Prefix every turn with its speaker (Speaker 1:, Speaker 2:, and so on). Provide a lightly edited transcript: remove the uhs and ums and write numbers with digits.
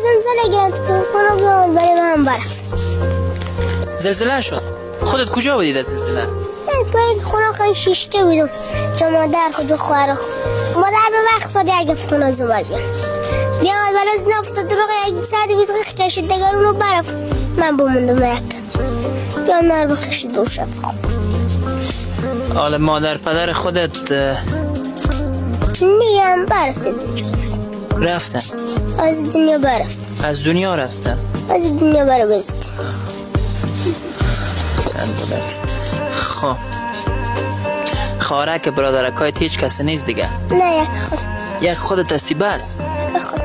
Speaker 1: زلزله گرفت که خونه بیامد برای من برفت.
Speaker 2: زلزله شد. خودت کجا بودی در زلزله؟
Speaker 1: باید خونه خیلی شیشته بودم که مادر خود و خواهر مادر به وقت ساده اگه خونه زمر بیاد برای از نفت درق یک ساعتی بیدقیق کشید دیگر اونو برفت. من بموندم یک بیا نار بکشید و شفت.
Speaker 2: حالا مادر پدر خودت
Speaker 1: نیم برفت از اینجا
Speaker 2: رفتن؟
Speaker 1: از دنیا برفت.
Speaker 2: از دنیا رفتن؟
Speaker 1: از دنیا برفت.
Speaker 2: خب خارک برادرکایت هیچ کسی نیست دیگه؟
Speaker 1: نه یک خود.
Speaker 2: یک خودت هستی بس؟
Speaker 1: یک خود.